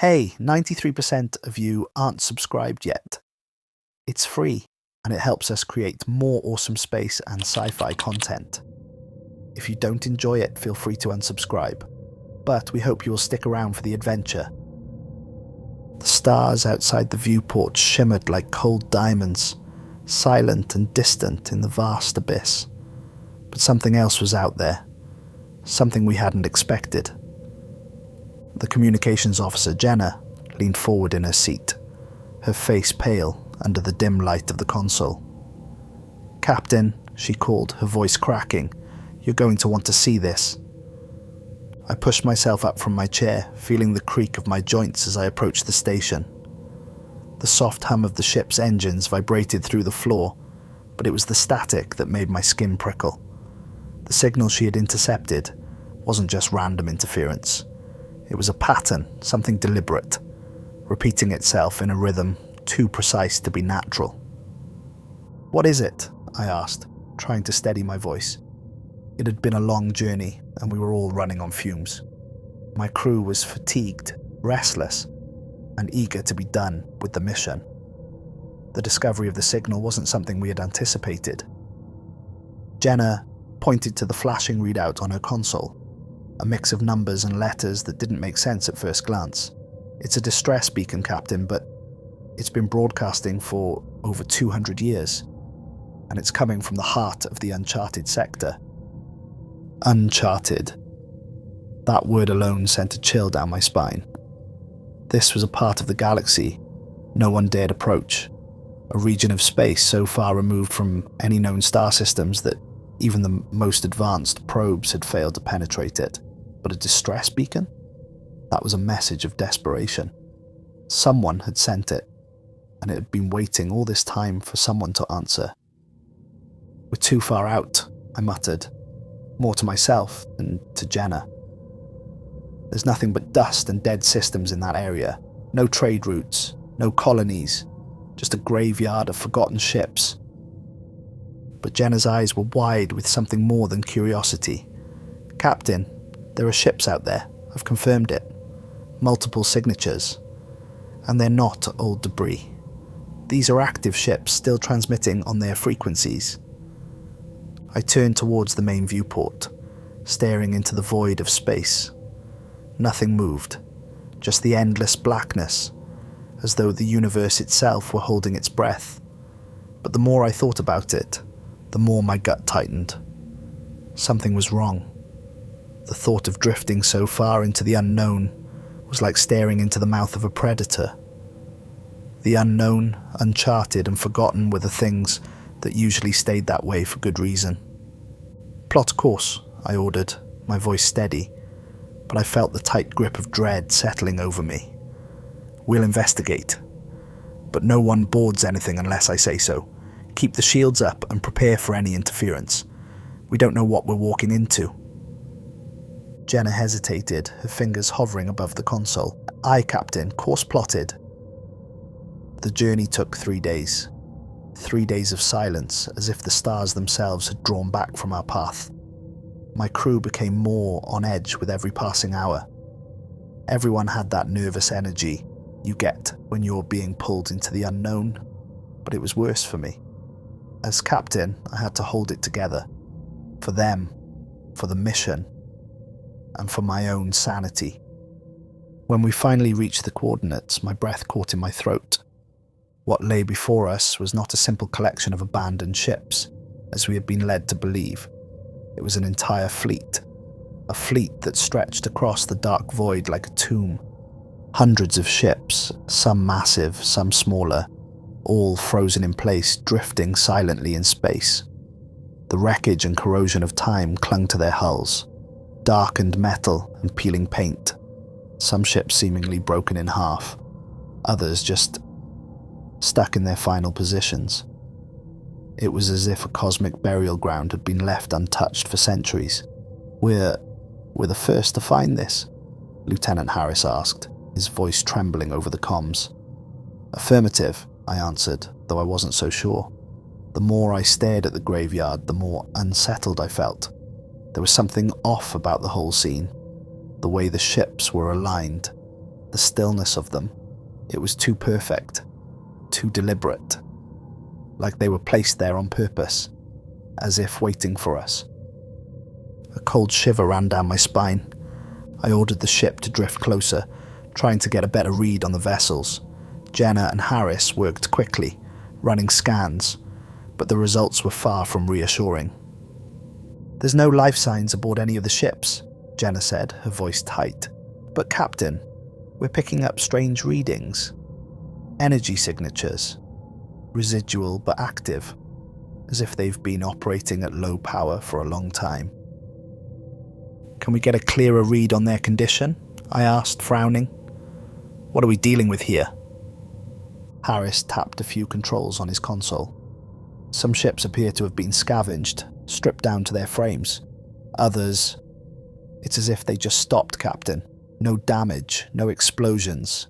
Hey, 93% of you aren't subscribed yet. It's free, and it helps us create more awesome space and sci-fi content. If you don't enjoy it, feel free to unsubscribe, but we hope you will stick around for the adventure. The stars outside the viewport shimmered like cold diamonds, silent and distant in the vast abyss. But something else was out there, something we hadn't expected. The communications officer, Jenna, leaned forward in her seat, her face pale under the dim light of the console. "Captain," she called, her voice cracking, "you're going to want to see this." I pushed myself up from my chair, feeling the creak of my joints as I approached the station. The soft hum of the ship's engines vibrated through the floor, but it was the static that made my skin prickle. The signal she had intercepted wasn't just random interference. It was a pattern, something deliberate, repeating itself in a rhythm too precise to be natural. "What is it?" I asked, trying to steady my voice. It had been a long journey, and we were all running on fumes. My crew was fatigued, restless, and eager to be done with the mission. The discovery of the signal wasn't something we had anticipated. Jenna pointed to the flashing readout on her console, a mix of numbers and letters that didn't make sense at first glance. "It's a distress beacon, Captain, but it's been broadcasting for over 200 years, and it's coming from the heart of the uncharted sector." Uncharted. That word alone sent a chill down my spine. This was a part of the galaxy no one dared approach, a region of space so far removed from any known star systems that even the most advanced probes had failed to penetrate it. But a distress beacon? That was a message of desperation. Someone had sent it, and it had been waiting all this time for someone to answer. "We're too far out," I muttered, more to myself than to Jenna. "There's nothing but dust and dead systems in that area. No trade routes, no colonies, just a graveyard of forgotten ships." But Jenna's eyes were wide with something more than curiosity. "Captain, there are ships out there. I've confirmed it. Multiple signatures. And they're not old debris. These are active ships still transmitting on their frequencies." I turned towards the main viewport, staring into the void of space. Nothing moved, just the endless blackness, as though the universe itself were holding its breath. But the more I thought about it, the more my gut tightened. Something was wrong. The thought of drifting so far into the unknown was like staring into the mouth of a predator. The unknown, uncharted, and forgotten were the things that usually stayed that way for good reason. "Plot course," I ordered, my voice steady, but I felt the tight grip of dread settling over me. "We'll investigate, but no one boards anything unless I say so. Keep the shields up and prepare for any interference. We don't know what we're walking into." Jenna hesitated, her fingers hovering above the console. "Aye, Captain, course plotted." The journey took 3 days. 3 days of silence, as if the stars themselves had drawn back from our path. My crew became more on edge with every passing hour. Everyone had that nervous energy you get when you're being pulled into the unknown, but it was worse for me. As captain, I had to hold it together. For them, for the mission, and for my own sanity. When we finally reached the coordinates, my breath caught in my throat. What lay before us was not a simple collection of abandoned ships, as we had been led to believe. It was an entire fleet, a fleet that stretched across the dark void like a tomb. Hundreds of ships, some massive, some smaller, all frozen in place, drifting silently in space. The wreckage and corrosion of time clung to their hulls, darkened metal and peeling paint. Some ships seemingly broken in half, others just stuck in their final positions. It was as if a cosmic burial ground had been left untouched for centuries. We're the first to find this?" Lieutenant Harris asked, his voice trembling over the comms. "Affirmative," I answered, though I wasn't so sure. The more I stared at the graveyard, the more unsettled I felt. There was something off about the whole scene, the way the ships were aligned, The stillness of them, it was too perfect, too deliberate, like they were placed there on purpose, as if waiting for us. A cold shiver ran down my spine. I ordered the ship to drift closer, trying to get a better read on the vessels. Jenna and Harris worked quickly, running scans, but the results were far from reassuring. "There's no life signs aboard any of the ships," Jenna said, her voice tight. "But Captain, we're picking up strange readings. Energy signatures. Residual but active, as if they've been operating at low power for a long time." "Can we get a clearer read on their condition?" I asked, frowning. "What are we dealing with here?" Harris tapped a few controls on his console. "Some ships appear to have been scavenged, stripped down to their frames. Others, it's as if they just stopped, Captain. No damage, no explosions.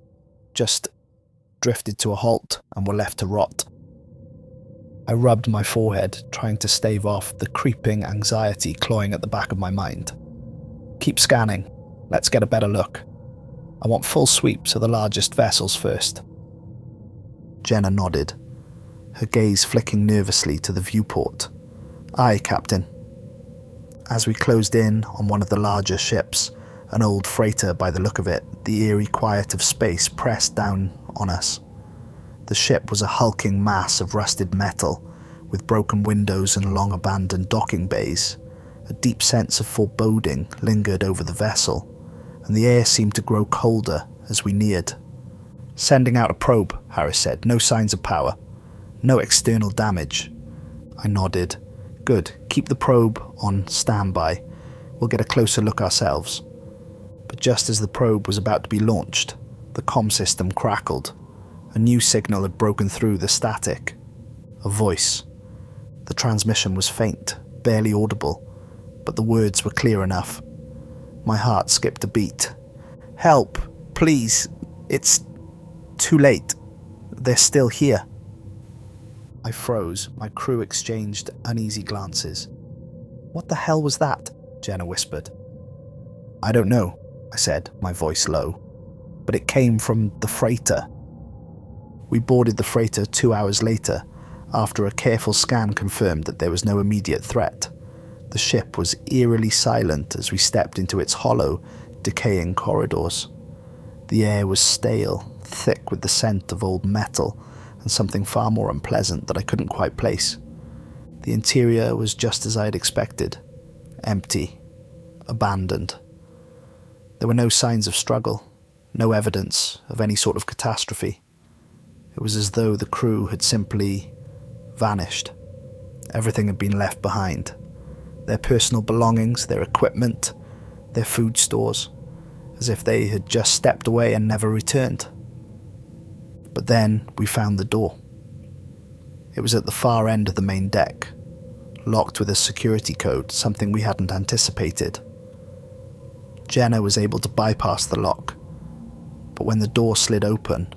Just drifted to a halt and were left to rot." I rubbed my forehead, trying to stave off the creeping anxiety clawing at the back of my mind. "Keep scanning. Let's get a better look. I want full sweeps of the largest vessels first." Jenna nodded, her gaze flicking nervously to the viewport. "Aye, Captain." As we closed in on one of the larger ships, an old freighter by the look of it, the eerie quiet of space pressed down on us. The ship was a hulking mass of rusted metal, with broken windows and long-abandoned docking bays. A deep sense of foreboding lingered over the vessel, and the air seemed to grow colder as we neared. "Sending out a probe," Harris said. "No signs of power. No external damage." I nodded. "Good. Keep the probe on standby. We'll get a closer look ourselves." But just as the probe was about to be launched, the comm system crackled. A new signal had broken through the static. A voice. The transmission was faint, barely audible, but the words were clear enough. My heart skipped a beat. "Help! Please! It's too late. They're still here." I froze. My crew exchanged uneasy glances. "What the hell was that?" Jenna whispered. "I don't know," I said, my voice low. "But it came from the freighter." We boarded the freighter 2 hours later, after a careful scan confirmed that there was no immediate threat. The ship was eerily silent as we stepped into its hollow, decaying corridors. The air was stale, thick with the scent of old metal, and something far more unpleasant that I couldn't quite place. The interior was just as I had expected. Empty. Abandoned. There were no signs of struggle, no evidence of any sort of catastrophe. It was as though the crew had simply vanished. Everything had been left behind. Their personal belongings, their equipment, their food stores, as if they had just stepped away and never returned. But then we found the door. It was at the far end of the main deck, locked with a security code, something we hadn't anticipated. Jenna was able to bypass the lock, but when the door slid open,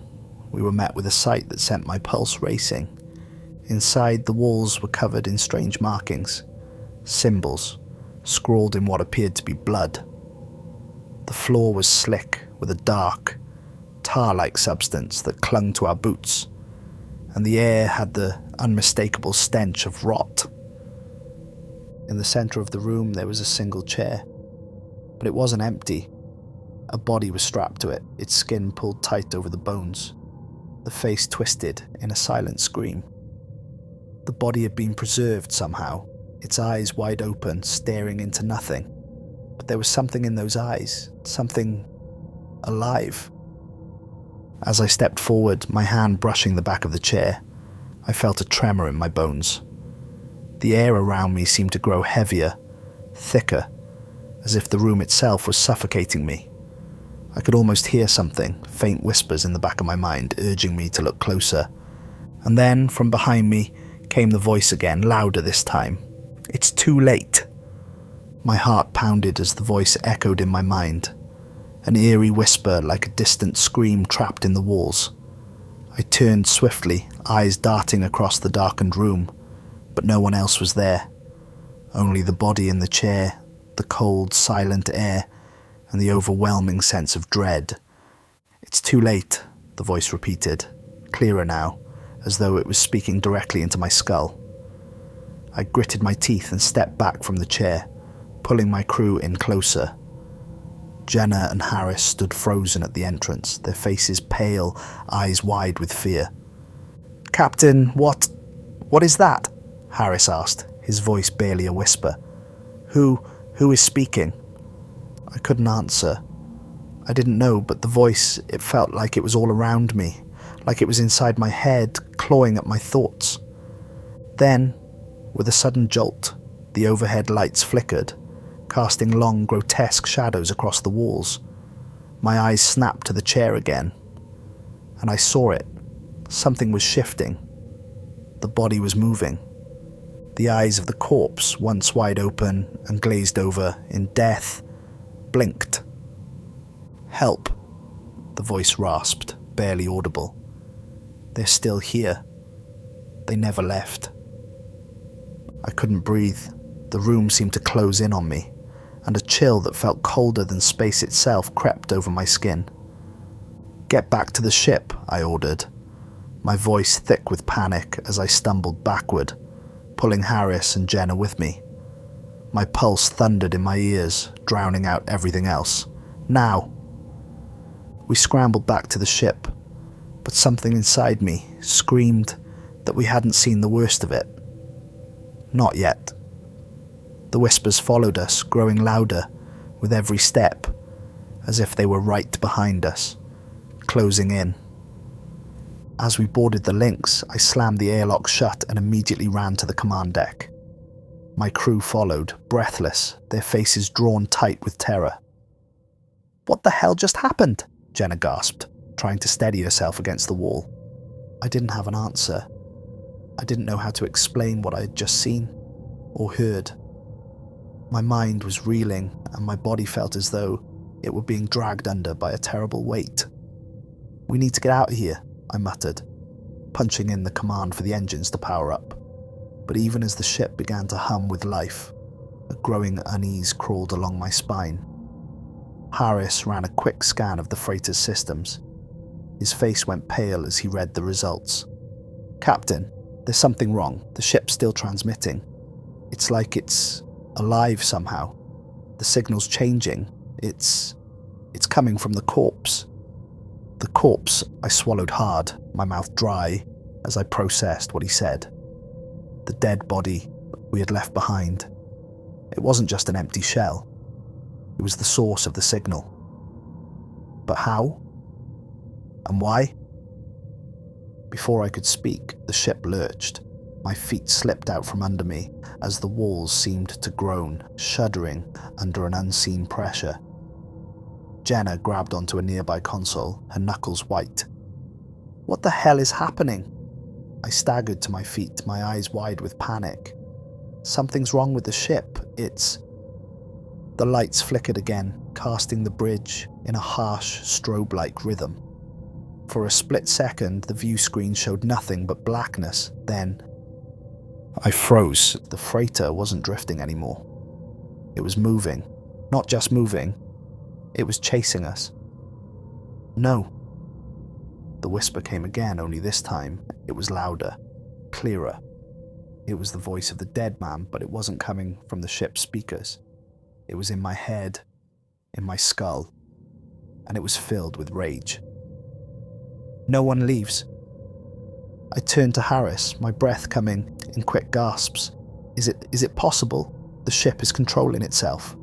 we were met with a sight that sent my pulse racing. Inside, the walls were covered in strange markings, symbols, scrawled in what appeared to be blood. The floor was slick with a dark, tar-like substance that clung to our boots, and the air had the unmistakable stench of rot. In the center of the room there was a single chair, but it wasn't empty. A body was strapped to it, its skin pulled tight over the bones, the face twisted in a silent scream. The body had been preserved somehow, its eyes wide open, staring into nothing. But there was something in those eyes, something alive. As I stepped forward, my hand brushing the back of the chair, I felt a tremor in my bones. The air around me seemed to grow heavier, thicker, as if the room itself was suffocating me. I could almost hear something, faint whispers in the back of my mind, urging me to look closer. And then, from behind me, came the voice again, louder this time. "It's too late." My heart pounded as the voice echoed in my mind, an eerie whisper like a distant scream trapped in the walls. I turned swiftly, eyes darting across the darkened room, but no one else was there. Only the body in the chair, the cold, silent air, and the overwhelming sense of dread. "It's too late," the voice repeated, clearer now, as though it was speaking directly into my skull. I gritted my teeth and stepped back from the chair, pulling my crew in closer. Jenna and Harris stood frozen at the entrance, their faces pale, eyes wide with fear. "Captain, what is that?" Harris asked, his voice barely a whisper. Who is speaking?" I couldn't answer. I didn't know, but the voice, it felt like it was all around me, like it was inside my head, clawing at my thoughts. Then, with a sudden jolt, the overhead lights flickered, casting long, grotesque shadows across the walls. My eyes snapped to the chair again, and I saw it. Something was shifting. The body was moving. The eyes of the corpse, once wide open and glazed over in death, blinked. "Help," the voice rasped, barely audible. "They're still here. They never left." I couldn't breathe. The room seemed to close in on me, and a chill that felt colder than space itself crept over my skin. "Get back to the ship," I ordered, my voice thick with panic as I stumbled backward, pulling Harris and Jenna with me. My pulse thundered in my ears, drowning out everything else. "Now!" We scrambled back to the ship, but something inside me screamed that we hadn't seen the worst of it. Not yet. The whispers followed us, growing louder with every step, as if they were right behind us, closing in. As we boarded the Lynx, I slammed the airlock shut and immediately ran to the command deck. My crew followed, breathless, their faces drawn tight with terror. "What the hell just happened?" Jenna gasped, trying to steady herself against the wall. I didn't have an answer. I didn't know how to explain what I had just seen or heard. My mind was reeling, and my body felt as though it were being dragged under by a terrible weight. "We need to get out of here," I muttered, punching in the command for the engines to power up. But even as the ship began to hum with life, a growing unease crawled along my spine. Harris ran a quick scan of the freighter's systems. His face went pale as he read the results. "Captain, there's something wrong. The ship's still transmitting. It's like it's alive somehow. The signal's changing. It's coming from the corpse." The corpse, I swallowed hard, my mouth dry, as I processed what he said. The dead body we had left behind. It wasn't just an empty shell. It was the source of the signal. But how? And why? Before I could speak, the ship lurched. My feet slipped out from under me as the walls seemed to groan, shuddering under an unseen pressure. Jenna grabbed onto a nearby console, her knuckles white. "What the hell is happening?" I staggered to my feet, my eyes wide with panic. "Something's wrong with the ship. The lights flickered again, casting the bridge in a harsh, strobe-like rhythm. For a split second, the view screen showed nothing but blackness. Then I froze. The freighter wasn't drifting anymore. It was moving. Not just moving. It was chasing us. "No." The whisper came again, only this time it was louder, clearer. It was the voice of the dead man, but it wasn't coming from the ship's speakers. It was in my head, in my skull, and it was filled with rage. "No one leaves." I turned to Harris, my breath coming in quick gasps. Is it possible? The ship is controlling itself."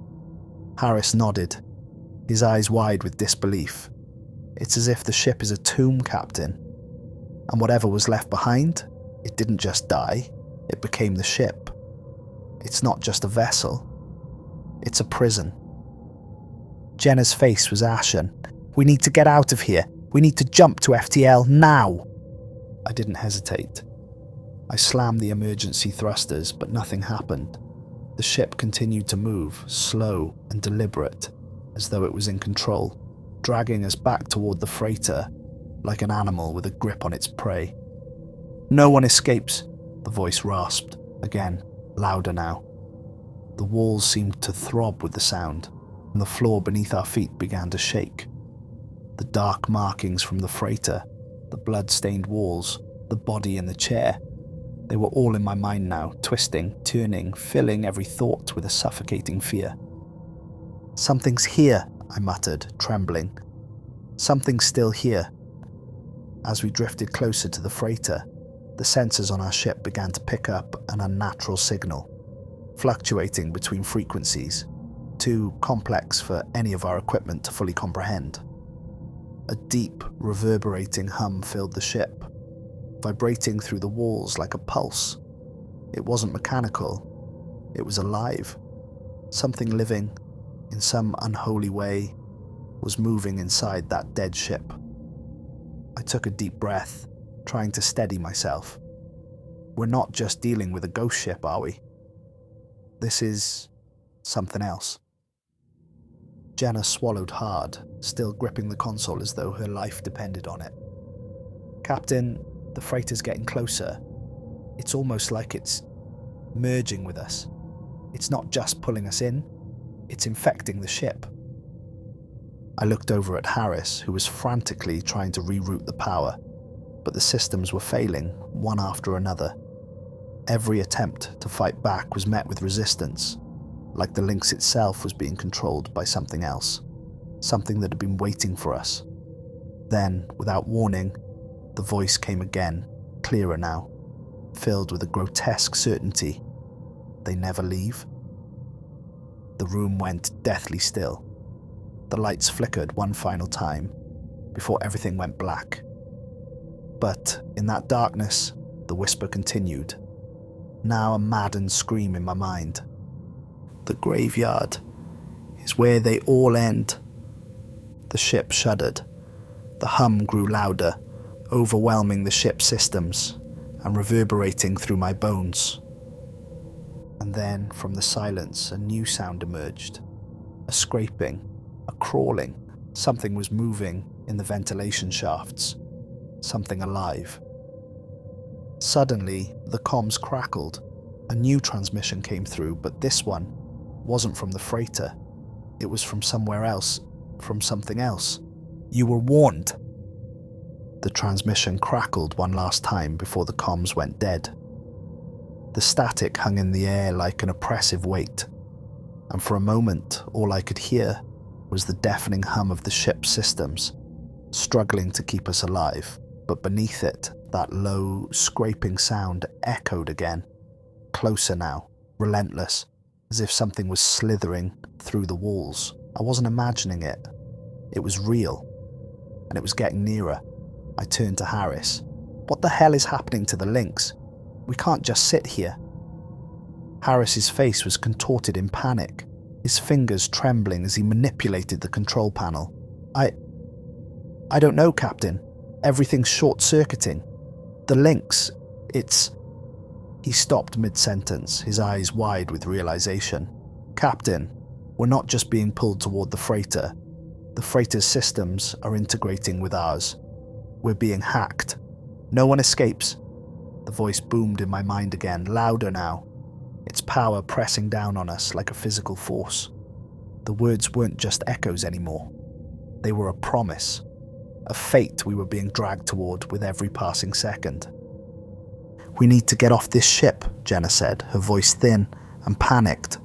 Harris nodded, his eyes wide with disbelief. "It's as if the ship is a tomb, Captain. And whatever was left behind, it didn't just die, it became the ship. It's not just a vessel. It's a prison." Jenna's face was ashen. "We need to get out of here. We need to jump to FTL now." I didn't hesitate. I slammed the emergency thrusters, but nothing happened. The ship continued to move, slow and deliberate, as though it was in control, dragging us back toward the freighter, like an animal with a grip on its prey. "No one escapes," the voice rasped, again, louder now. The walls seemed to throb with the sound, and the floor beneath our feet began to shake. The dark markings from the freighter, the blood-stained walls, the body in the chair. They were all in my mind now, twisting, turning, filling every thought with a suffocating fear. "Something's here," I muttered, trembling. "Something's still here." As we drifted closer to the freighter, the sensors on our ship began to pick up an unnatural signal, fluctuating between frequencies, too complex for any of our equipment to fully comprehend. A deep, reverberating hum filled the ship, vibrating through the walls like a pulse. It wasn't mechanical, it was alive. Something living, in some unholy way, was moving inside that dead ship. I took a deep breath, trying to steady myself. We're not just dealing with a ghost ship, are we? This is something else. Jenna swallowed hard, still gripping the console as though her life depended on it. "Captain, the freighter's getting closer. It's almost like it's merging with us. It's not just pulling us in, it's infecting the ship." I looked over at Harris, who was frantically trying to reroute the power, but the systems were failing, one after another. Every attempt to fight back was met with resistance, like the Lynx itself was being controlled by something else, something that had been waiting for us. Then, without warning, the voice came again, clearer now, filled with a grotesque certainty. "They never leave?" The room went deathly still. The lights flickered one final time, before everything went black. But in that darkness, the whisper continued, now a maddened scream in my mind. "The graveyard is where they all end." The ship shuddered. The hum grew louder, overwhelming the ship's systems and reverberating through my bones. And then, from the silence, a new sound emerged. A scraping, a crawling. Something was moving in the ventilation shafts. Something alive. Suddenly, the comms crackled. A new transmission came through, but this one wasn't from the freighter. It was from somewhere else, from something else. "You were warned." The transmission crackled one last time before the comms went dead. The static hung in the air like an oppressive weight, and for a moment all I could hear was the deafening hum of the ship's systems, struggling to keep us alive. But beneath it, that low, scraping sound echoed again, closer now, relentless, as if something was slithering through the walls. I wasn't imagining it. It was real, and it was getting nearer. I turned to Harris. "What the hell is happening to the Lynx? We can't just sit here." Harris's face was contorted in panic, his fingers trembling as he manipulated the control panel. I don't know, Captain. Everything's short-circuiting. The Lynx, it's..." He stopped mid-sentence, his eyes wide with realization. "Captain, we're not just being pulled toward the freighter. The freighter's systems are integrating with ours. We're being hacked. No one escapes." The voice boomed in my mind again, louder now, its power pressing down on us like a physical force. The words weren't just echoes anymore. They were a promise, a fate we were being dragged toward with every passing second. "We need to get off this ship," Jenna said, her voice thin and panicked.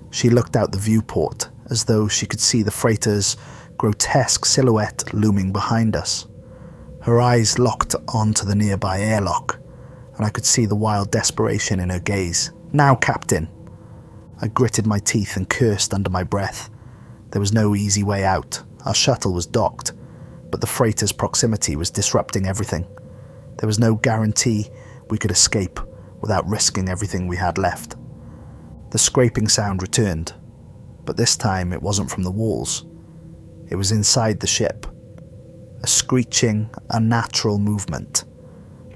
She looked out the viewport, as though she could see the freighter's grotesque silhouette looming behind us. Her eyes locked onto the nearby airlock, and I could see the wild desperation in her gaze. "Now, Captain!" I gritted my teeth and cursed under my breath. There was no easy way out. Our shuttle was docked, but the freighter's proximity was disrupting everything. There was no guarantee we could escape without risking everything we had left. The scraping sound returned, but this time it wasn't from the walls. It was inside the ship. A screeching, unnatural movement,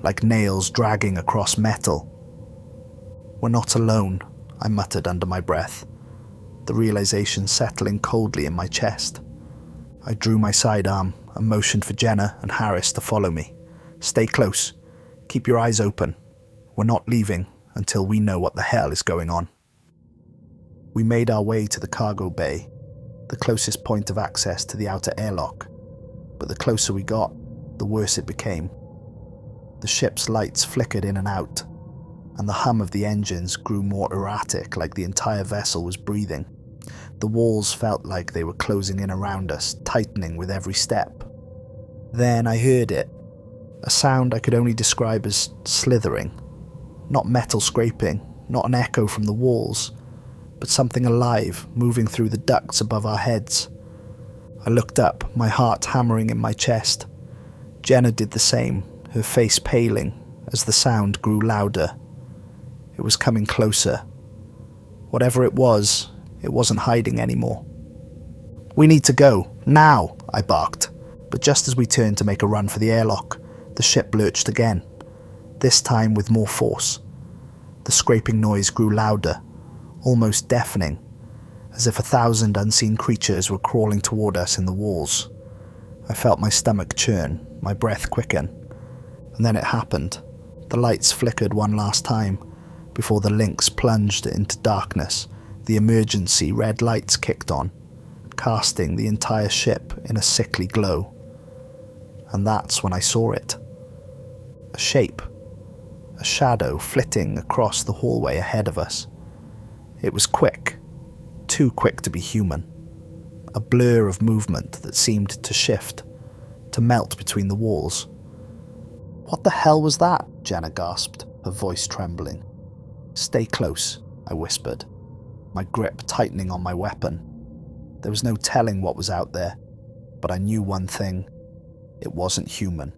like nails dragging across metal. "We're not alone," I muttered under my breath, the realization settling coldly in my chest. I drew my sidearm and motioned for Jenna and Harris to follow me. "Stay close. Keep your eyes open. We're not leaving until we know what the hell is going on." We made our way to the cargo bay, the closest point of access to the outer airlock. but the closer we got, the worse it became. The ship's lights flickered in and out, and the hum of the engines grew more erratic, like the entire vessel was breathing. The walls felt like they were closing in around us, tightening with every step. Then I heard it, a sound I could only describe as slithering. Not metal scraping, not an echo from the walls, but something alive moving through the ducts above our heads. I looked up, my heart hammering in my chest. Jenna did the same, her face paling as the sound grew louder. It was coming closer. Whatever it wasn't hiding anymore. "We need to go, now," I barked, but just as we turned to make a run for the airlock, the ship lurched again, this time with more force. The scraping noise grew louder, almost deafening, as if 1,000 unseen creatures were crawling toward us in the walls. I felt my stomach churn, my breath quicken, and then it happened. The lights flickered one last time, before the links plunged into darkness. The emergency red lights kicked on, casting the entire ship in a sickly glow. And that's when I saw it. A shape, a shadow flitting across the hallway ahead of us. It was quick, too quick to be human. A blur of movement that seemed to shift, to melt between the walls. "What the hell was that?" Jenna gasped, her voice trembling. "Stay close," I whispered, my grip tightening on my weapon. There was no telling what was out there, but I knew one thing: it wasn't human.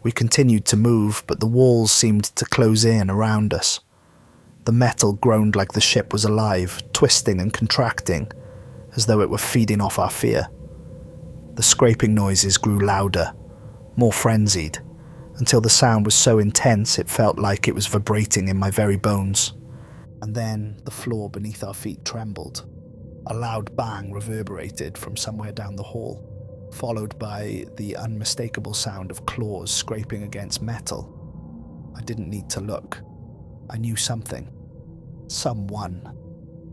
We continued to move, but the walls seemed to close in around us. The metal groaned like the ship was alive, twisting and contracting, as though it were feeding off our fear. The scraping noises grew louder, more frenzied, until the sound was so intense it felt like it was vibrating in my very bones. And then the floor beneath our feet trembled. A loud bang reverberated from somewhere down the hall, followed by the unmistakable sound of claws scraping against metal. I didn't need to look. I knew someone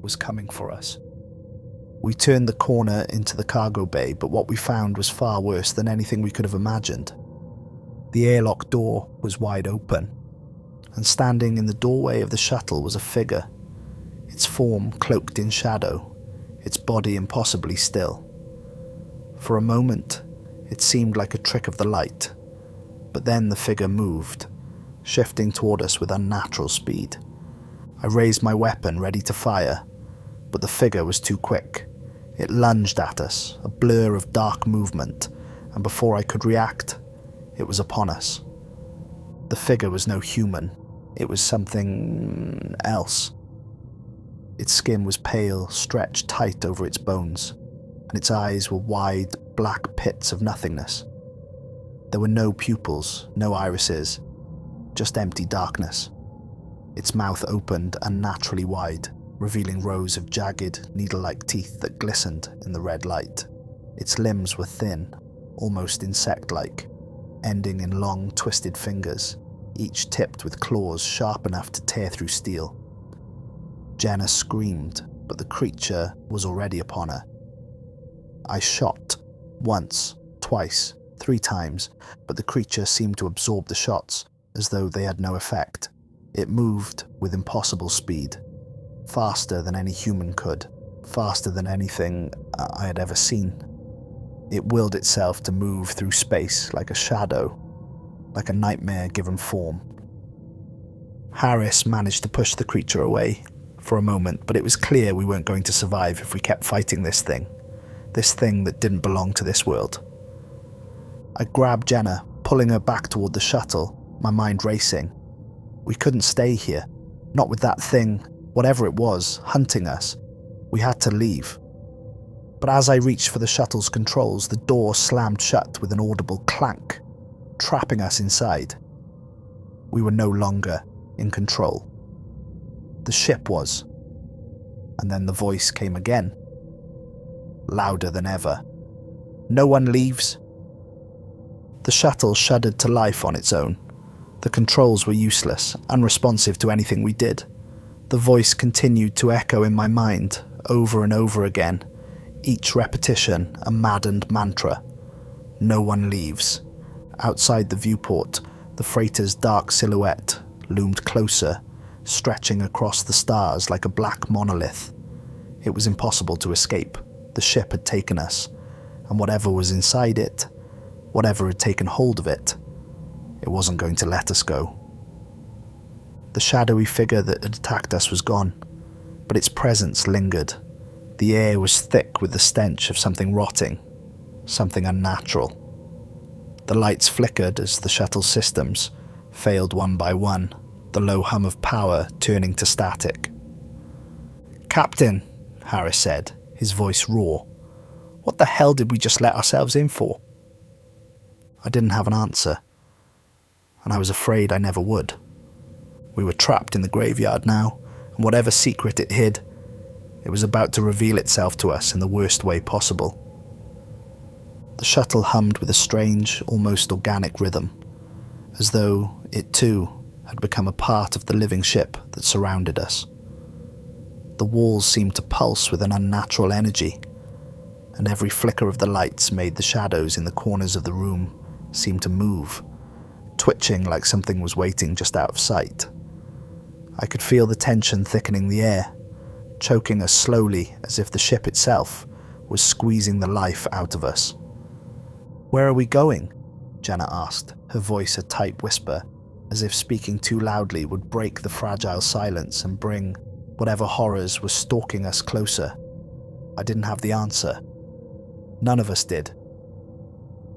was coming for us. We turned the corner into the cargo bay, but what we found was far worse than anything we could have imagined. The airlock door was wide open, and standing in the doorway of the shuttle was a figure, its form cloaked in shadow, its body impossibly still. For a moment, it seemed like a trick of the light, but then the figure moved, shifting toward us with unnatural speed. I raised my weapon, ready to fire, but the figure was too quick. It lunged at us, a blur of dark movement, and before I could react, it was upon us. The figure was no human. It was something else. Its skin was pale, stretched tight over its bones, and its eyes were wide, black pits of nothingness. There were no pupils, no irises, just empty darkness. Its mouth opened unnaturally wide, revealing rows of jagged, needle-like teeth that glistened in the red light. Its limbs were thin, almost insect-like, ending in long, twisted fingers, each tipped with claws sharp enough to tear through steel. Jenna screamed, but the creature was already upon her. I shot, once, twice, 3 times, but the creature seemed to absorb the shots, as though they had no effect. It moved with impossible speed, faster than any human could, faster than anything I had ever seen. It willed itself to move through space like a shadow, like a nightmare given form. Harris managed to push the creature away for a moment, but it was clear we weren't going to survive if we kept fighting this thing that didn't belong to this world. I grabbed Jenna, pulling her back toward the shuttle, my mind racing. We couldn't stay here, not with that thing, whatever it was, hunting us. We had to leave. But as I reached for the shuttle's controls, the door slammed shut with an audible clank, trapping us inside. We were no longer in control. The ship was. And then the voice came again, louder than ever. "No one leaves." The shuttle shuddered to life on its own. The controls were useless, unresponsive to anything we did. The voice continued to echo in my mind, over and over again, each repetition a maddened mantra. No one leaves. Outside the viewport, the freighter's dark silhouette loomed closer, stretching across the stars like a black monolith. It was impossible to escape. The ship had taken us, and whatever was inside it, whatever had taken hold of it, it wasn't going to let us go. The shadowy figure that had attacked us was gone, but its presence lingered. The air was thick with the stench of something rotting, something unnatural. The lights flickered as the shuttle's systems failed one by one, the low hum of power turning to static. "Captain," Harris said, his voice raw. "What the hell did we just let ourselves in for?" I didn't have an answer, and I was afraid I never would. We were trapped in the graveyard now, and whatever secret it hid, it was about to reveal itself to us in the worst way possible. The shuttle hummed with a strange, almost organic rhythm, as though it too had become a part of the living ship that surrounded us. The walls seemed to pulse with an unnatural energy, and every flicker of the lights made the shadows in the corners of the room seem to move, twitching like something was waiting just out of sight. I could feel the tension thickening the air, choking us slowly as if the ship itself was squeezing the life out of us. "Where are we going?" Jenna asked, her voice a tight whisper, as if speaking too loudly would break the fragile silence and bring whatever horrors were stalking us closer. I didn't have the answer. None of us did.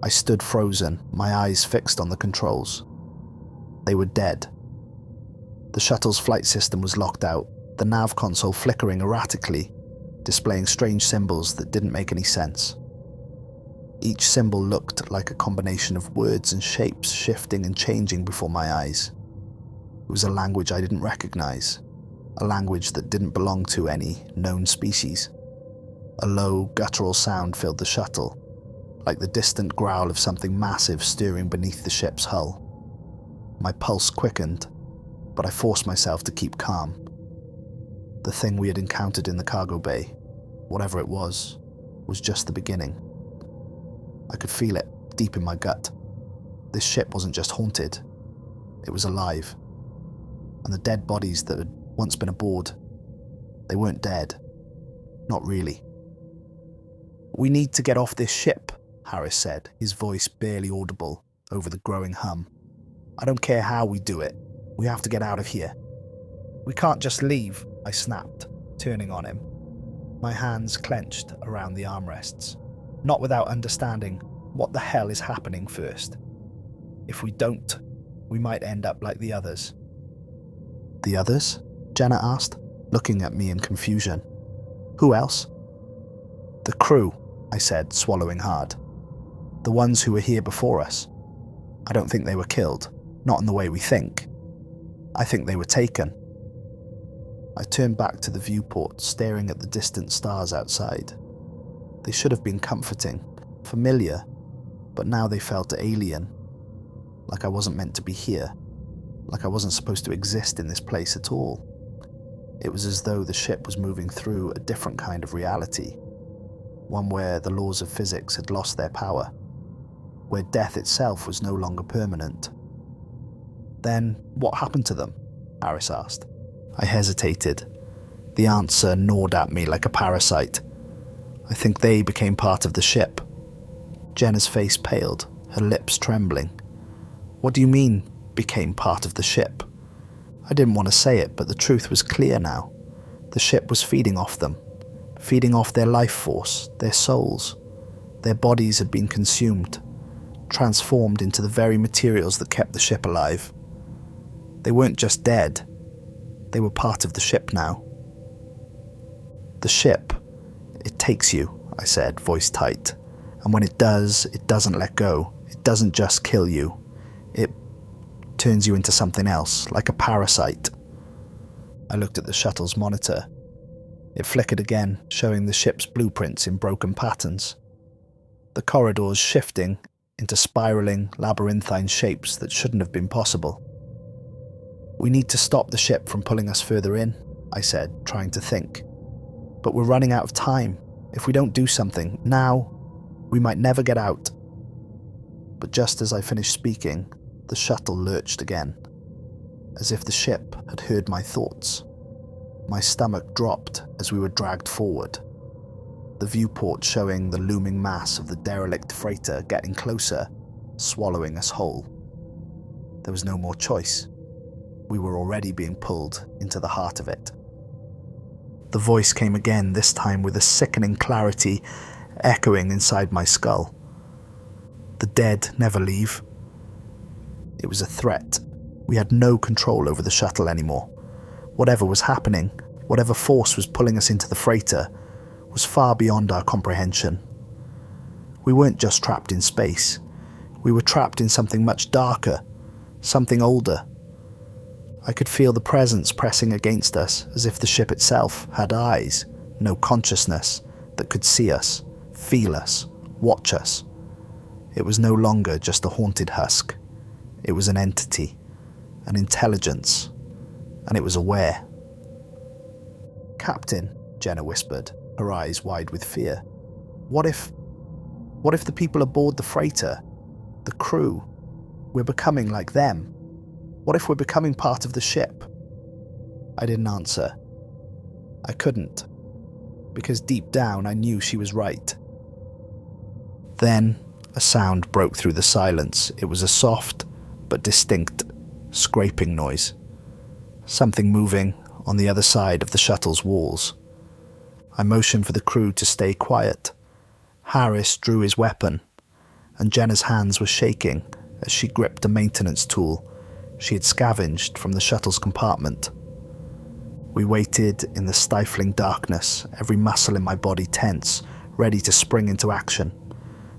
I stood frozen, my eyes fixed on the controls. They were dead. The shuttle's flight system was locked out, the nav console flickering erratically, displaying strange symbols that didn't make any sense. Each symbol looked like a combination of words and shapes shifting and changing before my eyes. It was a language I didn't recognize, a language that didn't belong to any known species. A low, guttural sound filled the shuttle, like the distant growl of something massive stirring beneath the ship's hull. My pulse quickened, but I forced myself to keep calm. The thing we had encountered in the cargo bay, whatever it was just the beginning. I could feel it, deep in my gut. This ship wasn't just haunted, it was alive. And the dead bodies that had once been aboard, they weren't dead. Not really. "We need to get off this ship," Harris said, his voice barely audible over the growing hum. "I don't care how we do it. We have to get out of here." "We can't just leave," I snapped, turning on him. My hands clenched around the armrests, not without understanding what the hell is happening first. If we don't, we might end up like the others. "The others?" Jenna asked, looking at me in confusion. "Who else?" "The crew," I said, swallowing hard. "The ones who were here before us. I don't think they were killed, not in the way we think. I think they were taken." I turned back to the viewport, staring at the distant stars outside. They should have been comforting, familiar, but now they felt alien, like I wasn't meant to be here, like I wasn't supposed to exist in this place at all. It was as though the ship was moving through a different kind of reality, one where the laws of physics had lost their power, where death itself was no longer permanent. "Then what happened to them?" Harris asked. I hesitated. The answer gnawed at me like a parasite. "I think they became part of the ship." Jenna's face paled, her lips trembling. "What do you mean, became part of the ship?" I didn't want to say it, but the truth was clear now. The ship was feeding off them, feeding off their life force, their souls. Their bodies had been consumed, transformed into the very materials that kept the ship alive. They weren't just dead. They were part of the ship now. "The ship, it takes you," I said, voice tight. "And when it does, it doesn't let go. It doesn't just kill you. It turns you into something else, like a parasite." I looked at the shuttle's monitor. It flickered again, showing the ship's blueprints in broken patterns. The corridors shifting into spiraling, labyrinthine shapes that shouldn't have been possible. "We need to stop the ship from pulling us further in," I said, trying to think. "But we're running out of time. If we don't do something, now, we might never get out." But just as I finished speaking, the shuttle lurched again, as if the ship had heard my thoughts. My stomach dropped as we were dragged forward, the viewport showing the looming mass of the derelict freighter getting closer, swallowing us whole. There was no more choice. We were already being pulled into the heart of it. The voice came again, this time with a sickening clarity echoing inside my skull. The dead never leave. It was a threat. We had no control over the shuttle anymore. Whatever was happening, whatever force was pulling us into the freighter, was far beyond our comprehension. We weren't just trapped in space. We were trapped in something much darker, something older. I could feel the presence pressing against us, as if the ship itself had eyes, no consciousness, that could see us, feel us, watch us. It was no longer just a haunted husk. It was an entity, an intelligence, and it was aware. "Captain," Jenna whispered, her eyes wide with fear. What if the people aboard the freighter, the crew, we're becoming like them? What if we're becoming part of the ship?" I didn't answer. I couldn't, because deep down I knew she was right. Then a sound broke through the silence. It was a soft but distinct scraping noise. Something moving on the other side of the shuttle's walls. I motioned for the crew to stay quiet. Harris drew his weapon, and Jenna's hands were shaking as she gripped a maintenance tool she had scavenged from the shuttle's compartment. We waited in the stifling darkness, every muscle in my body tense, ready to spring into action.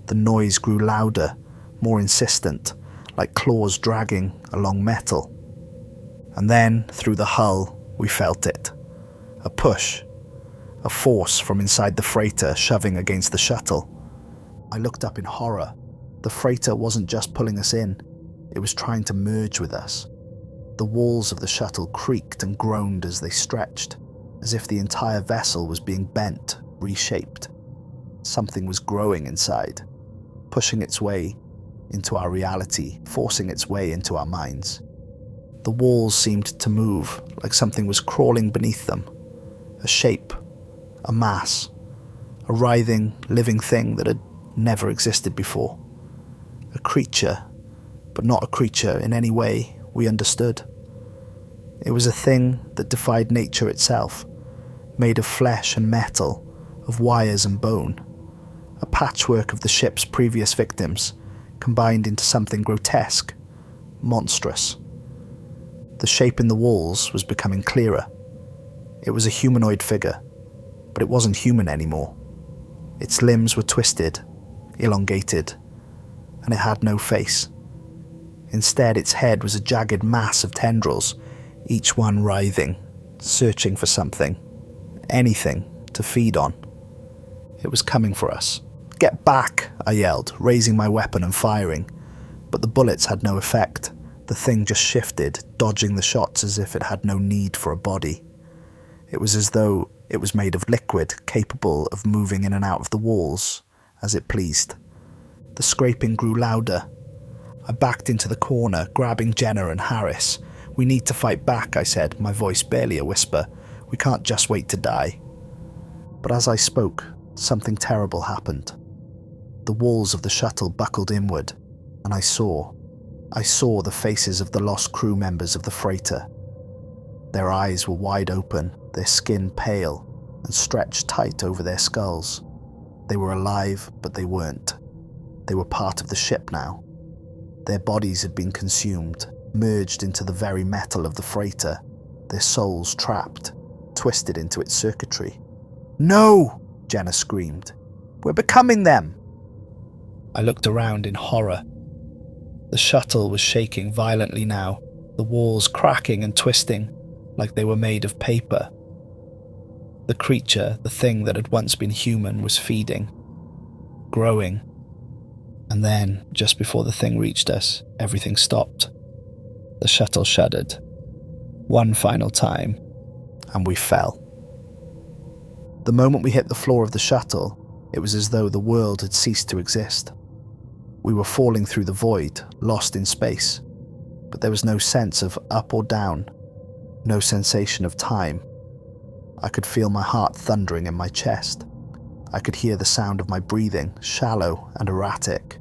The noise grew louder, more insistent, like claws dragging along metal. And then, through the hull, we felt it. A push, a force from inside the freighter shoving against the shuttle. I looked up in horror. The freighter wasn't just pulling us in, it was trying to merge with us. The walls of the shuttle creaked and groaned as they stretched, as if the entire vessel was being bent, reshaped. Something was growing inside, pushing its way into our reality, forcing its way into our minds. The walls seemed to move, like something was crawling beneath them. A shape, a mass, a writhing, living thing that had never existed before. A creature, but not a creature in any way we understood. It was a thing that defied nature itself, made of flesh and metal, of wires and bone. A patchwork of the ship's previous victims, combined into something grotesque, monstrous. The shape in the walls was becoming clearer. It was a humanoid figure, but it wasn't human anymore. Its limbs were twisted, elongated, and it had no face. Instead, its head was a jagged mass of tendrils, each one writhing, searching for something, anything to feed on. It was coming for us. "Get back!" I yelled, raising my weapon and firing. But the bullets had no effect. The thing just shifted, dodging the shots as if it had no need for a body. It was as though it was made of liquid, capable of moving in and out of the walls as it pleased. The scraping grew louder. I backed into the corner, grabbing Jenna and Harris. "We need to fight back," I said, my voice barely a whisper. "We can't just wait to die." But as I spoke, something terrible happened. The walls of the shuttle buckled inward, and I saw the faces of the lost crew members of the freighter. Their eyes were wide open, their skin pale, and stretched tight over their skulls. They were alive, but they weren't. They were part of the ship now. Their bodies had been consumed, merged into the very metal of the freighter, their souls trapped, twisted into its circuitry. "No!" Jenna screamed. "We're becoming them!" I looked around in horror. The shuttle was shaking violently now, the walls cracking and twisting like they were made of paper. The creature, the thing that had once been human, was feeding, growing. And then, just before the thing reached us, everything stopped. The shuttle shuddered. One final time, and we fell. The moment we hit the floor of the shuttle, it was as though the world had ceased to exist. We were falling through the void, lost in space, but there was no sense of up or down, no sensation of time. I could feel my heart thundering in my chest. I could hear the sound of my breathing, shallow and erratic.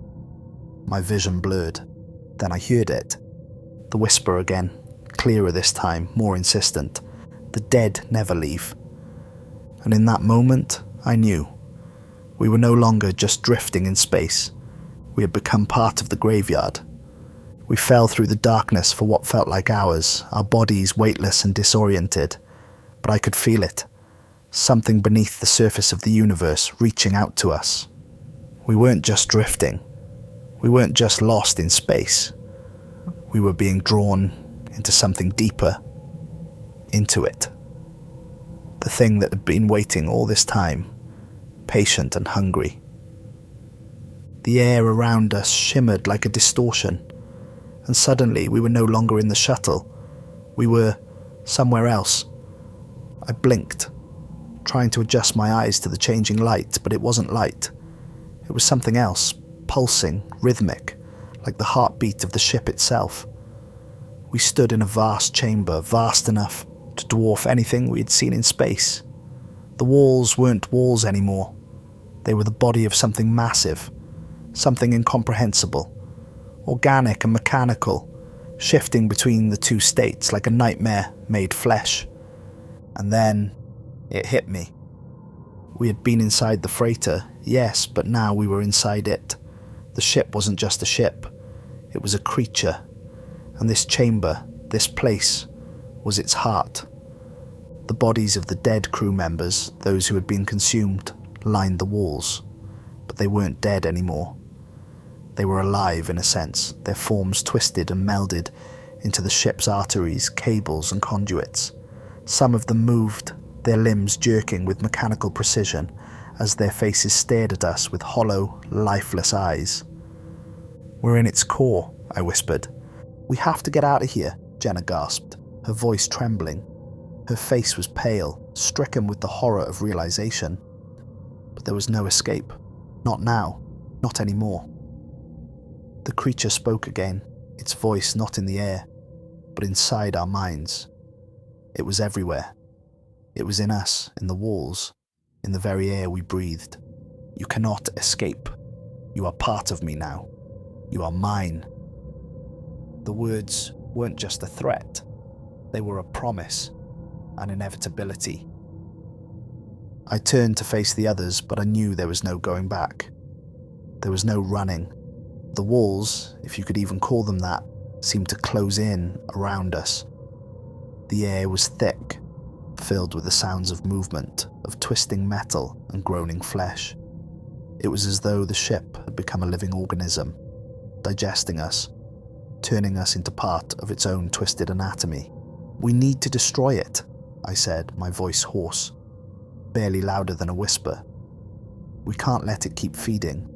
My vision blurred. Then I heard it. The whisper again, clearer this time, more insistent. The dead never leave. And in that moment, I knew. We were no longer just drifting in space. We had become part of the graveyard. We fell through the darkness for what felt like hours, our bodies weightless and disoriented. But I could feel it. Something beneath the surface of the universe reaching out to us. We weren't just drifting. We weren't just lost in space. We were being drawn into something deeper. Into it. The thing that had been waiting all this time, patient and hungry. The air around us shimmered like a distortion, and suddenly we were no longer in the shuttle. We were somewhere else. I blinked, trying to adjust my eyes to the changing light, but it wasn't light. It was something else, pulsing, rhythmic, like the heartbeat of the ship itself. We stood in a vast chamber, vast enough to dwarf anything we had seen in space. The walls weren't walls anymore. They were the body of something massive, something incomprehensible, organic and mechanical, shifting between the two states like a nightmare made flesh. And then it hit me. We had been inside the freighter, yes, but now we were inside it. The ship wasn't just a ship, it was a creature. And this chamber, this place, was its heart. The bodies of the dead crew members, those who had been consumed, lined the walls. But they weren't dead anymore. They were alive in a sense, their forms twisted and melded into the ship's arteries, cables and conduits. Some of them moved, their limbs jerking with mechanical precision as their faces stared at us with hollow, lifeless eyes. "We're in its core," I whispered. "We have to get out of here," Jenna gasped, her voice trembling. Her face was pale, stricken with the horror of realization. But there was no escape. Not now. Not anymore. The creature spoke again, its voice not in the air, but inside our minds. It was everywhere. It was in us, in the walls, in the very air we breathed. "You cannot escape. You are part of me now. You are mine." The words weren't just a threat. They were a promise, an inevitability. I turned to face the others, but I knew there was no going back. There was no running. The walls, if you could even call them that, seemed to close in around us. The air was thick, filled with the sounds of movement, of twisting metal and groaning flesh. It was as though the ship had become a living organism, digesting us, turning us into part of its own twisted anatomy. "We need to destroy it," I said, my voice hoarse, barely louder than a whisper. "We can't let it keep feeding."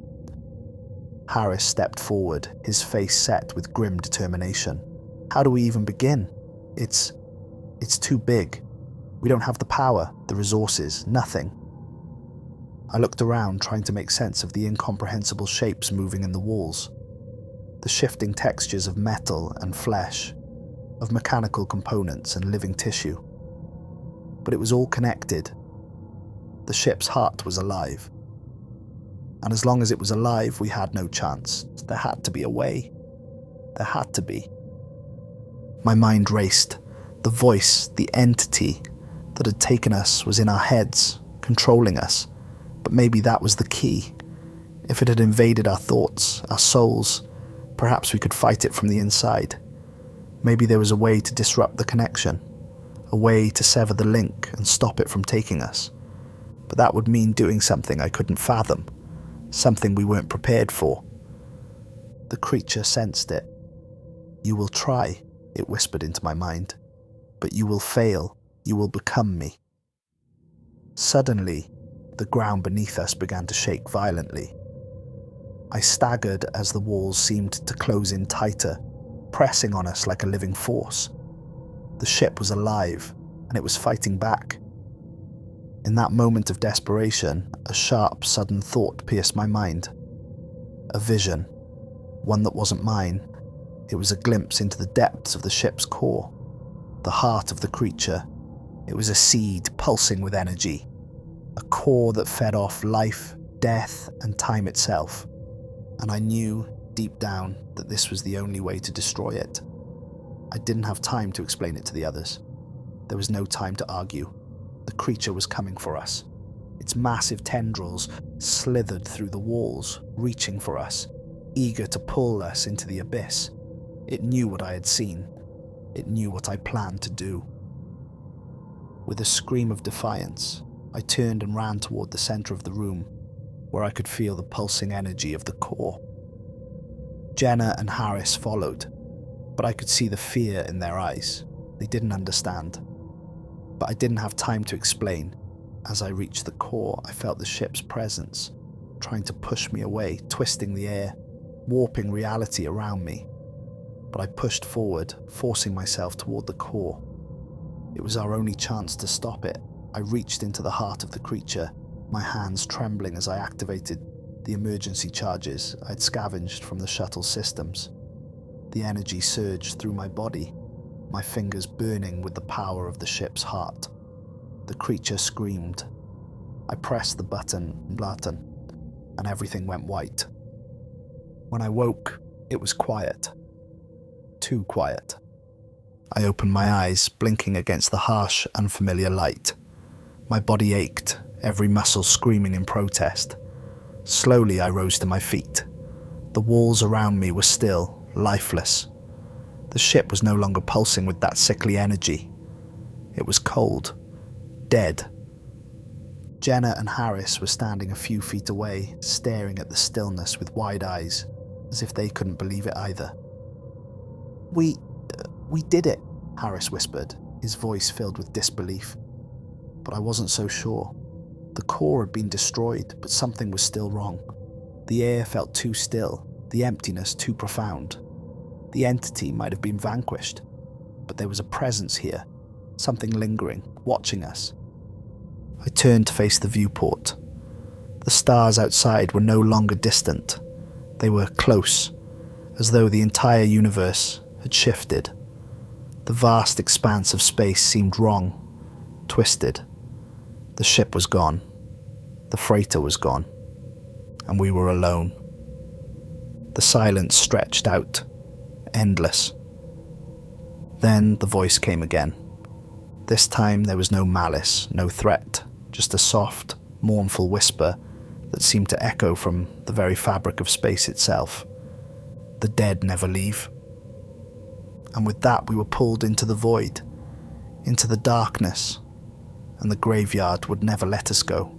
Harris stepped forward, his face set with grim determination. "How do we even begin? It's too big. We don't have the power, the resources, nothing." I looked around, trying to make sense of the incomprehensible shapes moving in the walls, the shifting textures of metal and flesh, of mechanical components and living tissue. But it was all connected. The ship's heart was alive. And as long as it was alive, we had no chance. There had to be a way. There had to be. My mind raced. The voice, the entity that had taken us was in our heads, controlling us. But maybe that was the key. If it had invaded our thoughts, our souls, perhaps we could fight it from the inside. Maybe there was a way to disrupt the connection, a way to sever the link and stop it from taking us. But that would mean doing something I couldn't fathom, something we weren't prepared for. The creature sensed it. "You will try," it whispered into my mind. "But you will fail. You will become me." Suddenly, the ground beneath us began to shake violently. I staggered as the walls seemed to close in tighter, pressing on us like a living force. The ship was alive, and it was fighting back. In that moment of desperation, a sharp, sudden thought pierced my mind. A vision. one that wasn't mine. It was a glimpse into the depths of the ship's core, the heart of the creature. It was a seed pulsing with energy, a core that fed off life, death, and time itself. And I knew, deep down, that this was the only way to destroy it. I didn't have time to explain it to the others. There was no time to argue. The creature was coming for us. Its massive tendrils slithered through the walls, reaching for us, eager to pull us into the abyss. It knew what I had seen. It knew what I planned to do. With a scream of defiance, I turned and ran toward the center of the room, where I could feel the pulsing energy of the core. Jenna and Harris followed, but I could see the fear in their eyes. They didn't understand. But I didn't have time to explain. As I reached the core, I felt the ship's presence, trying to push me away, twisting the air, warping reality around me. But I pushed forward, forcing myself toward the core. It was our only chance to stop it. I reached into the heart of the creature, my hands trembling as I activated the emergency charges I'd scavenged from the shuttle systems. The energy surged through my body, my fingers burning with the power of the ship's heart. The creature screamed. I pressed the button, and everything went white. When I woke, it was quiet. Too quiet. I opened my eyes, blinking against the harsh, unfamiliar light. My body ached, every muscle screaming in protest. Slowly, I rose to my feet. The walls around me were still, lifeless. The ship was no longer pulsing with that sickly energy. It was cold, dead. Jenna and Harris were standing a few feet away, staring at the stillness with wide eyes, as if they couldn't believe it either. We did it, Harris whispered, his voice filled with disbelief. But I wasn't so sure. The core had been destroyed, but something was still wrong. The air felt too still, the emptiness too profound. The entity might have been vanquished, but there was a presence here, something lingering, watching us. I turned to face the viewport. The stars outside were no longer distant. They were close, as though the entire universe had shifted. The vast expanse of space seemed wrong, twisted. The ship was gone. The freighter was gone. And we were alone. The silence stretched out, endless. Then the voice came again. This time there was no malice, no threat, just a soft, mournful whisper that seemed to echo from the very fabric of space itself. The dead never leave. And with that we were pulled into the void, into the darkness, and the graveyard would never let us go.